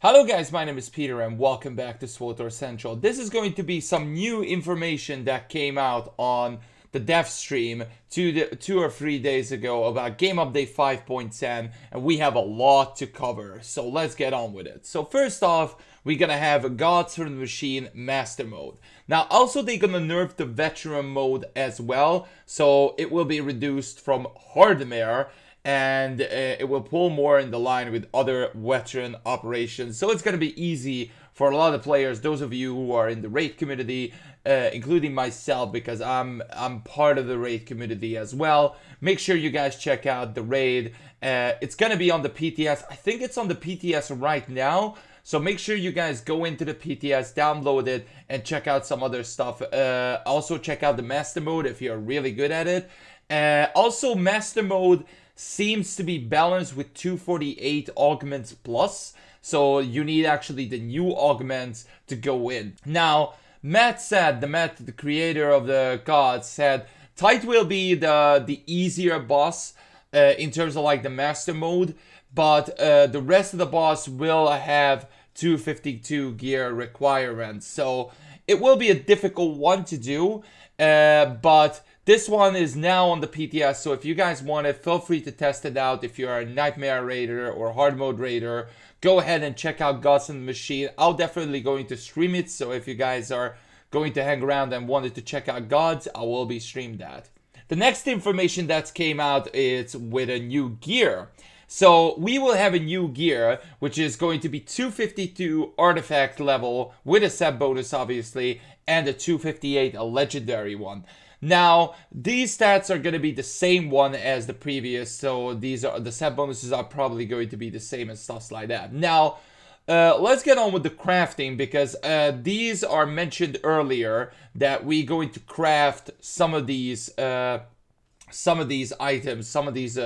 Hello guys, my name is Peter and welcome back to SWTOR Central. This is going to be some new information that came out on the dev stream 2 or 3 days ago about Game Update 5.10, and we have a lot to cover, so let's get on with it. So first off, we're gonna have Gods from the Machine Master Mode. Now also they're gonna nerf the Veteran Mode as well, so it will be reduced from Hardmare, and it will pull more in the line with other veteran operations. So it's going to be easy for a lot of players, those of you who are in the raid community, including myself, because I'm part of the raid community as well. Make sure you guys check out the raid. It's going to be on the PTS. I think it's on the PTS right now. So make sure you guys go into the PTS, download it, and check out some other stuff. Also check out the Master Mode if you're really good at it. Also, Master Mode seems to be balanced with 248 augments plus, so you need actually the new augments to go in. Now, Matt, the creator of the gods, said Tight will be the easier boss in terms of like the master mode, but the rest of the boss will have 252 gear requirements, so it will be a difficult one to do, but this one is now on the PTS, so if you guys want it, feel free to test it out. If you're a Nightmare Raider or Hard Mode Raider, go ahead and check out Gods in the Machine. I'll definitely going to stream it, so if you guys are going to hang around and wanted to check out Gods, I will be streamed that. The next information that came out is with a new gear. So we will have a new gear, which is going to be 252 artifact level with a set bonus, obviously, and a 258 a legendary one. Now, these stats are going to be the same one as the previous, so these are the set bonuses are probably going to be the same and stuff like that. Now, let's get on with the crafting, because these are mentioned earlier that we're going to craft some of these items, some of these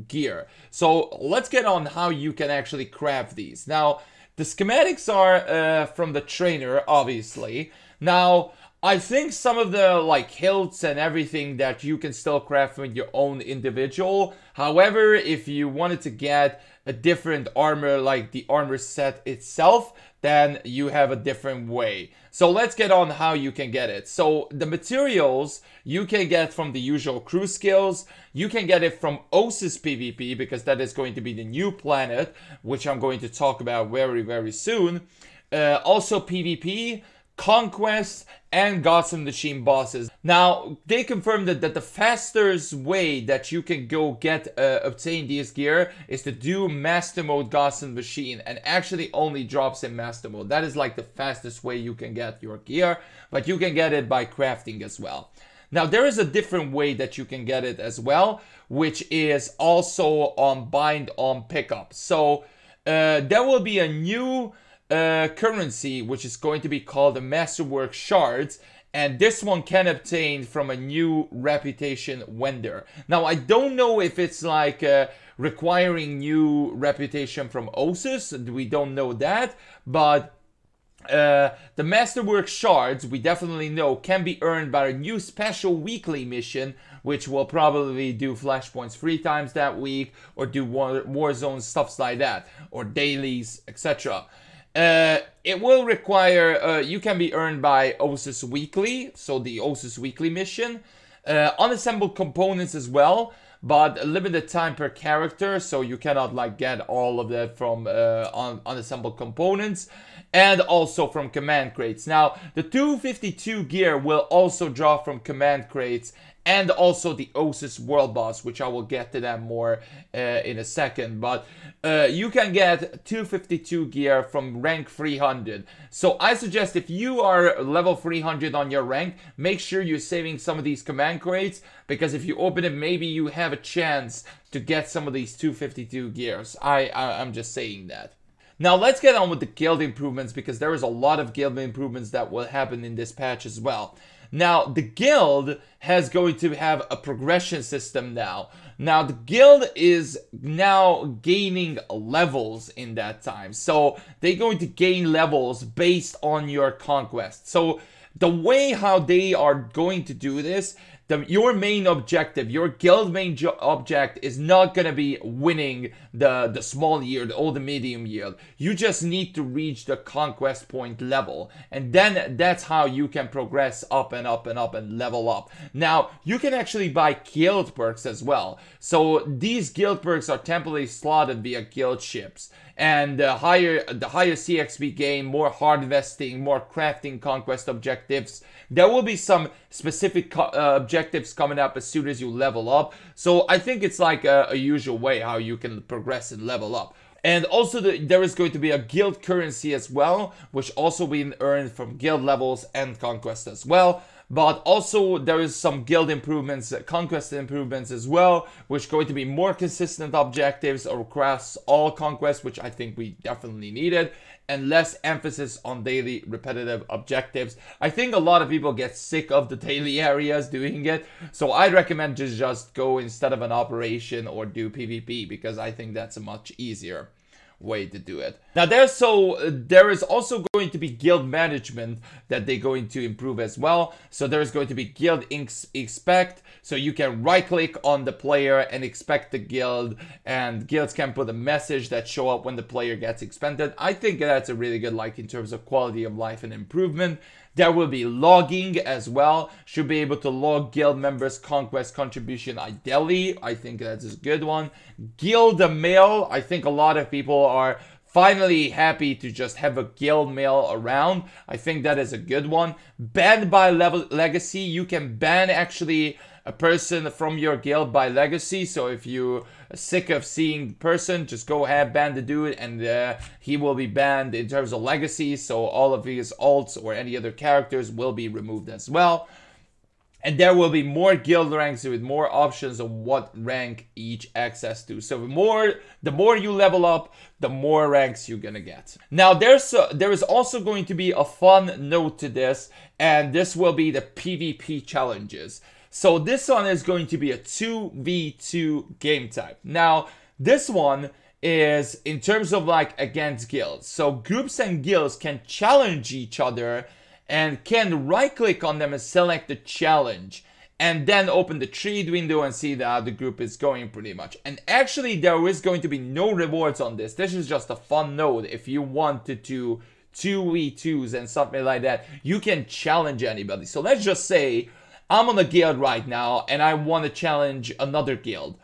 gear. So let's get on how you can actually craft these. Now, the schematics are from the trainer, obviously. Now, I think some of the like hilts and everything that you can still craft with your own individual. However, if you wanted to get a different armor, like the armor set itself, then you have a different way. So let's get on how you can get it. So the materials you can get from the usual crew skills. You can get it from Ossus PvP, because that is going to be the new planet, which I'm going to talk about very, very soon. Also PvP, Conquest, and Gods and Machine bosses. Now, they confirmed that the fastest way that you can go get obtain these gear is to do Master Mode Gods and Machine, and actually only drops in Master Mode. That is like the fastest way you can get your gear, but you can get it by crafting as well. Now, there is a different way that you can get it as well, which is also on bind on pickup. So, there will be a new currency, which is going to be called the Masterwork Shards, and this one can obtain from a new reputation vendor. Now, I don't know if it's like requiring new reputation from Ossus, we don't know that, but the Masterwork Shards, we definitely know, can be earned by a new special weekly mission, which will probably do flashpoints 3 times that week, or do war zones, stuffs like that, or dailies, etc. It will require, you can be earned by Ossus Weekly, so the Ossus Weekly mission. Unassembled components as well, but a limited time per character, so you cannot like get all of that from unassembled components. And also from command crates. Now, the 252 gear will also draw from command crates, and also the Ossus World Boss, which I will get to that more in a second. But you can get 252 gear from rank 300. So I suggest if you are level 300 on your rank, make sure you're saving some of these command crates, because if you open it, maybe you have a chance to get some of these 252 gears. I'm just saying that. Now let's get on with the guild improvements, because there is a lot of guild improvements that will happen in this patch as well. Now, the guild has going to have a progression system now. Now, the guild is now gaining levels in that time. So, they're going to gain levels based on your conquest. So, the way how they are going to do this, your main objective, your guild main object is not gonna be winning the small yield or the medium yield. You just need to reach the conquest point level, and then that's how you can progress up and up and up and level up. Now you can actually buy guild perks as well. So these guild perks are temporarily slotted via guild ships. And the higher CXP gain, more hard vesting, more crafting conquest objectives. There will be some specific objectives coming up as soon as you level up. So I think it's like a usual way how you can progress and level up. And also there is going to be a guild currency as well, which also being earned from guild levels and conquest as well. But also there is some guild improvements, conquest improvements as well, which are going to be more consistent objectives across all conquests, which I think we definitely needed, and less emphasis on daily repetitive objectives. I think a lot of people get sick of the daily areas doing it, so I'd recommend just go instead of an operation or do PvP, because I think that's a much easier way to do it. Now there is also going to be guild management that they're going to improve as well. So there's going to be guild inspect, so you can right click on the player and inspect the guild, and guilds can put a message that show up when the player gets expanded. I think that's a really good, like, in terms of quality of life and improvement. There will be logging as well. Should be able to log guild members' conquest contribution ideally. I think that's a good one. Guild mail. I think a lot of people are finally happy to just have a guild mail around. I think that is a good one. Banned by legacy. You can ban actually a person from your guild by legacy. So if you're sick of seeing the person, just go ahead, ban the dude, and he will be banned in terms of legacy. So all of his alts or any other characters will be removed as well. And there will be more guild ranks with more options of what rank each access to. So the more you level up, the more ranks you're gonna get. Now there is also going to be a fun note to this, and this will be the PvP challenges. So this one is going to be a 2v2 game type. Now this one is in terms of like against guilds. So groups and guilds can challenge each other and can right click on them and select the challenge, and then open the trade window and see how the group is going pretty much. And actually there is going to be no rewards on this. This is just a fun note. If you wanted to 2v2s and something like that, you can challenge anybody. So let's just say I'm on a guild right now and I want to challenge another guild.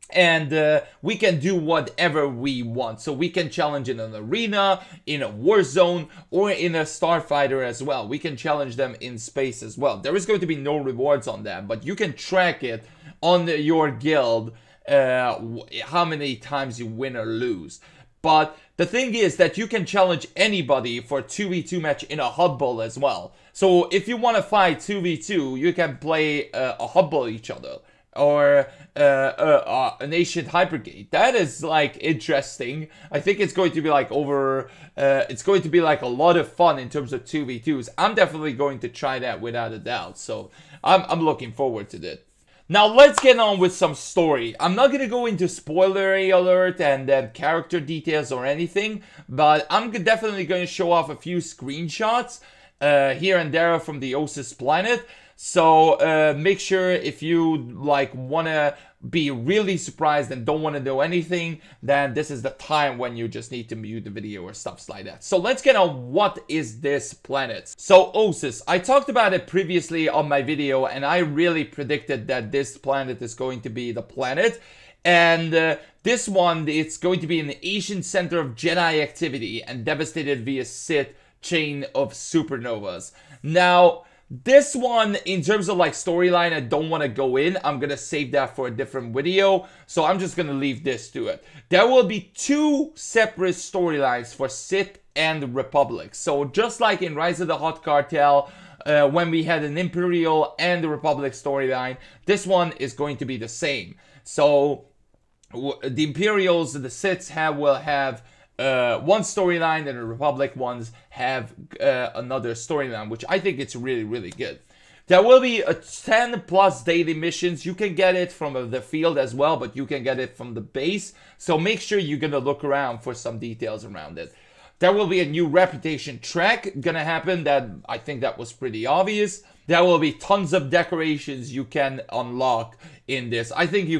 And we can do whatever we want. So we can challenge in an arena, in a war zone, or in a starfighter as well. We can challenge them in space as well. There is going to be no rewards on that, but you can track it on your guild, how many times you win or lose. But the thing is that you can challenge anybody for a 2v2 match in a hub bowl as well. So if you want to fight 2v2, you can play a hub bowl each other. Or an ancient hypergate. That is like interesting. I think it's going to be like it's going to be like a lot of fun in terms of 2v2s. I'm definitely going to try that without a doubt. So I'm looking forward to that. Now let's get on with some story. I'm not gonna go into spoiler alert and character details or anything, but I'm definitely going to show off a few screenshots here and there from the Ossus planet. So make sure if you like want to be really surprised and don't want to know anything, then this is the time when you just need to mute the video or stuff like that. So let's get on what is this planet. So Ossus, I talked about it previously on my video, and I really predicted that this planet is going to be the planet. And this one, it's going to be an ancient center of Jedi activity and devastated via Sith chain of supernovas. Now, this one, in terms of like storyline, I don't want to go in. I'm going to save that for a different video. So I'm just going to leave this to it. There will be two separate storylines for Sith and Republic. So just like in Rise of the Hot Cartel, when we had an Imperial and the Republic storyline, this one is going to be the same. So the Imperials, the Siths will have one storyline, and the Republic ones have another storyline, which I think it's really, really good. There will be a 10 plus daily missions. You can get it from the field as well, but you can get it from the base. So make sure you're gonna look around for some details around it. There will be a new reputation track gonna happen. That I think that was pretty obvious. There will be tons of decorations you can unlock in this. I think you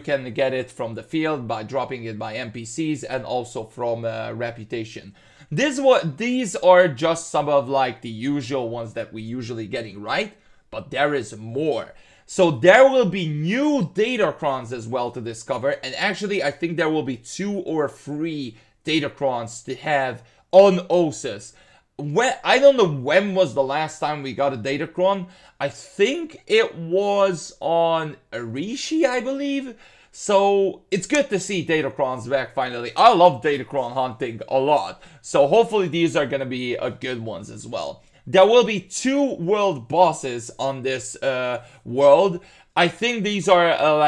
can get it from the field by dropping it by NPCs and also from reputation. These are just some of like the usual ones that we usually getting right, but there is more. So there will be new Datacrons as well to discover, and actually I think there will be 2 or 3 Datacrons to have on Ossus. I don't know when was the last time we got a Datacron. I think it was on Arishi, I believe. So it's good to see Datacrons back finally. I love Datacron hunting a lot. So hopefully these are gonna be good ones as well. There will be 2 world bosses on this world. I think these are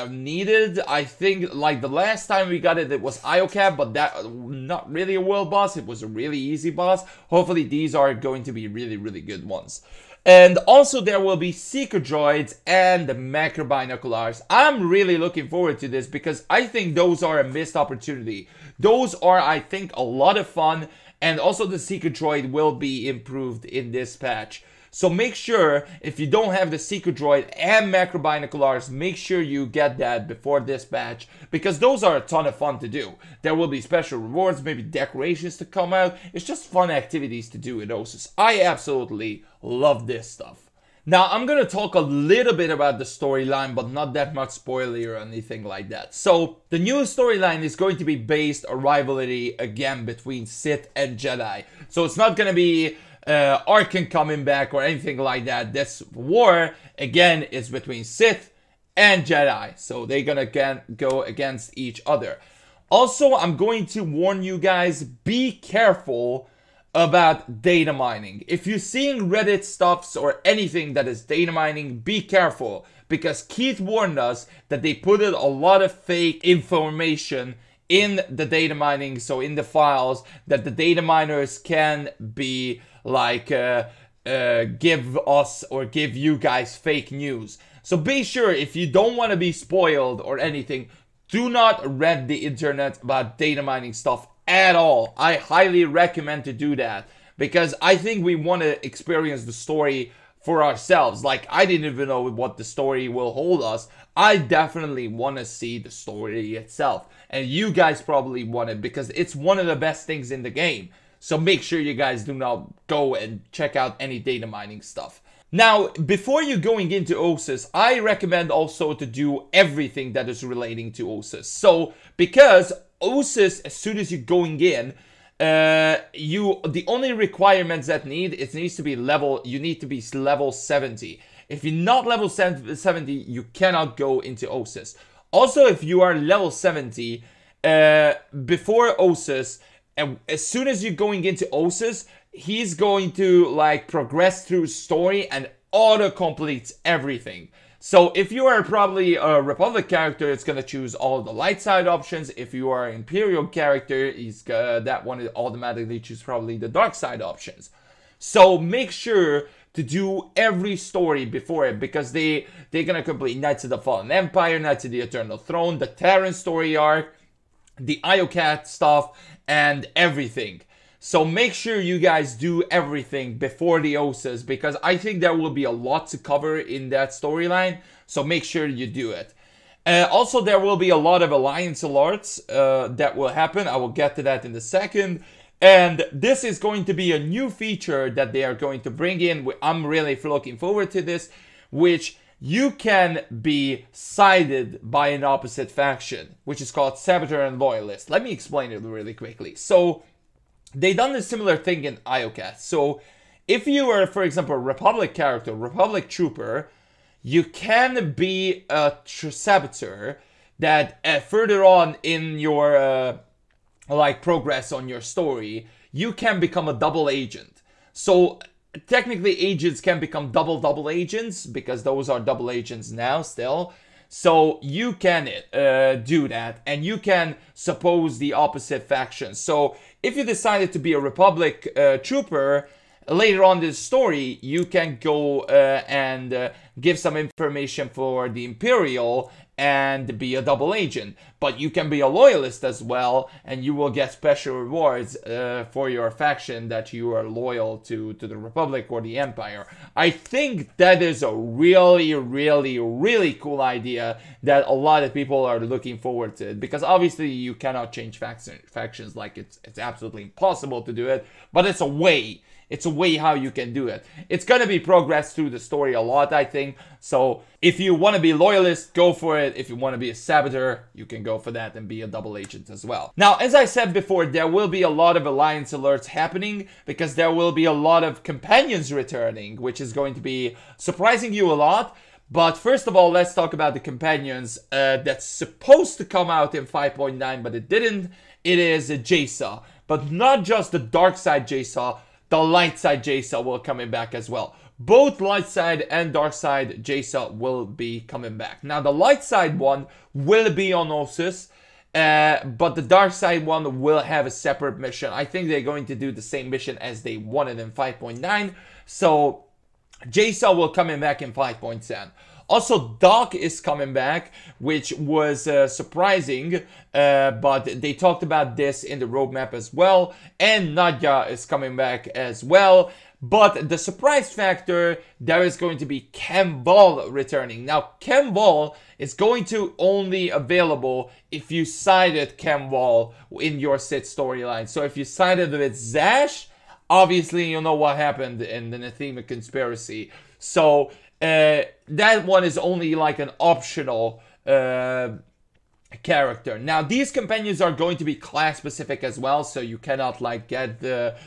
needed. I think like the last time we got it, it was IOCAP, but that not really a world boss. It was a really easy boss. Hopefully these are going to be really, really good ones. And also there will be Seeker Droids and the Macro Binoculars. I'm really looking forward to this because I think those are a missed opportunity. Those are, I think, a lot of fun. And also the Seeker Droid will be improved in this patch. So make sure, if you don't have the Seeker Droid and Macro Binoculars, make sure you get that before this patch, because those are a ton of fun to do. There will be special rewards, maybe decorations to come out. It's just fun activities to do in Ossus. I absolutely love this stuff. Now, I'm going to talk a little bit about the storyline, but not that much spoiler or anything like that. So, the new storyline is going to be based on rivalry again between Sith and Jedi. So, it's not going to be Arkan coming back or anything like that. This war, again, is between Sith and Jedi. So, they're going to go against each other. Also, I'm going to warn you guys, be careful about data mining. If you're seeing Reddit stuffs or anything that is data mining, be careful, because Keith warned us that they put in a lot of fake information in the data mining, so in the files, that the data miners can be like give us or give you guys fake news. So be sure, if you don't want to be spoiled or anything, do not read the internet about data mining stuff at all. I highly recommend to do that, because I think we want to experience the story for ourselves. Like, I didn't even know what the story will hold us. I definitely want to see the story itself, and you guys probably want it, because it's one of the best things in the game. So make sure you guys do not go and check out any data mining stuff. Now, before you're going into Ossus, I recommend also to do everything that is relating to Ossus. So, because Ossus, as soon as you're going in, the only requirements that it needs to be you need to be level 70. If you're not level 70, you cannot go into Ossus. Also, if you are level 70, before Ossus, as soon as you're going into Ossus, he's going to like progress through story and auto-completes everything. So if you are probably a Republic character, it's gonna choose all the light side options. If you are an Imperial character, that one automatically choose probably the dark side options. So make sure to do every story before it, because they're gonna complete Knights of the Fallen Empire, Knights of the Eternal Throne, the Terran story arc, the IOCAT stuff, and everything. So make sure you guys do everything before the Ossus, because I think there will be a lot to cover in that storyline. So make sure you do it. Also, there will be a lot of alliance alerts that will happen. I will get to that in a second. And this is going to be a new feature that they are going to bring in. I'm really looking forward to this, which you can be sided by an opposite faction, which is called Saboteur and Loyalist. Let me explain it really quickly. So, they done a similar thing in IOCAT. So, if you are, for example, a Republic character, Republic trooper, you can be a saboteur that further on in your progress on your story, you can become a double agent. So, technically, agents can become double agents, because those are double agents now still. So you can do that, and you can suppose the opposite faction. So if you decided to be a Republic trooper, later on in the story, you can go and give some information for the Imperial and be a double agent. But you can be a loyalist as well, and you will get special rewards for your faction that you are loyal to the Republic or the Empire. I think that is a really, really, really cool idea that a lot of people are looking forward to, because obviously you cannot change factions, like it's absolutely impossible to do it, but it's a way. It's a way how you can do it. It's going to be progressed through the story a lot, I think. So if you want to be loyalist, go for it. If you want to be a saboteur, you can go for that and be a double agent as well. Now, as I said before, there will be a lot of alliance alerts happening because there will be a lot of companions returning, which is going to be surprising you a lot. But first of all, let's talk about the companions that's supposed to come out in 5.9, but it didn't. It is Jaisa, but not just the dark side Jaisa. The light side Jaisa will coming back as well. Both light side and dark side Jaisa will be coming back. Now the light side one will be on Ossus, but the dark side one will have a separate mission. I think they're going to do the same mission as they wanted in 5.9. So Jaisa will coming back in 5.10. Also, Doc is coming back, which was surprising, but they talked about this in the roadmap as well. And Nadia is coming back as well. But the surprise factor, there is going to be Kemval returning. Now, Kemval is going to only available if you sided Kemval in your Sith storyline. So if you sided with Zash, obviously you know what happened in the Nathema conspiracy. So that one is only like an optional character. Now these companions are going to be class specific as well, so you cannot like get the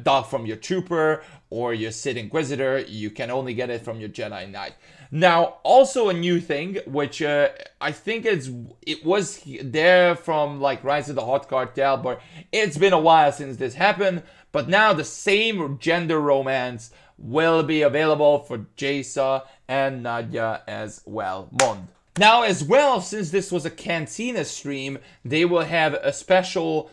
dog from your trooper or your Sith Inquisitor. You can only get it from your Jedi Knight. Now also a new thing, which I think it was there from like Rise of the Hot Cartel, but it's been a while since this happened. But now the same gender romance will be available for Jaisa and Nadia as well. Mond. Now as well, since this was a Cantina stream, they will have a special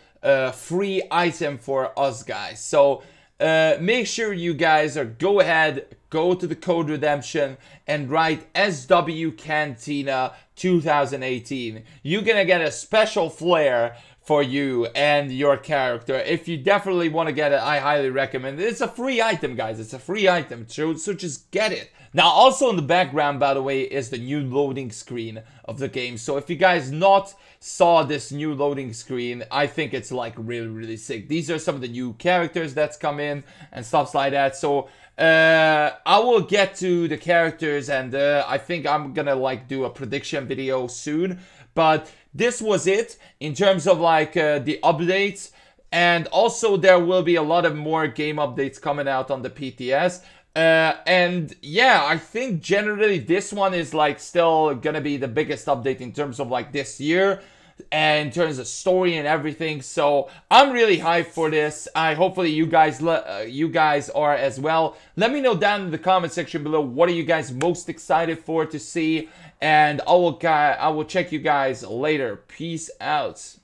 free item for us guys. So make sure you guys go ahead, go to the code redemption and write SW Cantina 2018. You're gonna get a special Flair for you and your character. If you definitely want to get it, I highly recommend it. It's a free item, guys. It's a free item, so just get it. Now, also in the background, by the way, is the new loading screen of the game. So if you guys not saw this new loading screen, I think it's like really, really sick. These are some of the new characters that's come in and stuff like that. So I will get to the characters, and I think I'm gonna like do a prediction video soon. But this was it in terms of like the updates, and also there will be a lot of more game updates coming out on the PTS. And yeah, I think generally this one is like still gonna be the biggest update in terms of like this year and in terms of story and everything. So I'm really hyped for this. Hopefully you guys are as well. Let me know down in the comment section below, what are you guys most excited for to see, and I will check you guys later. Peace out.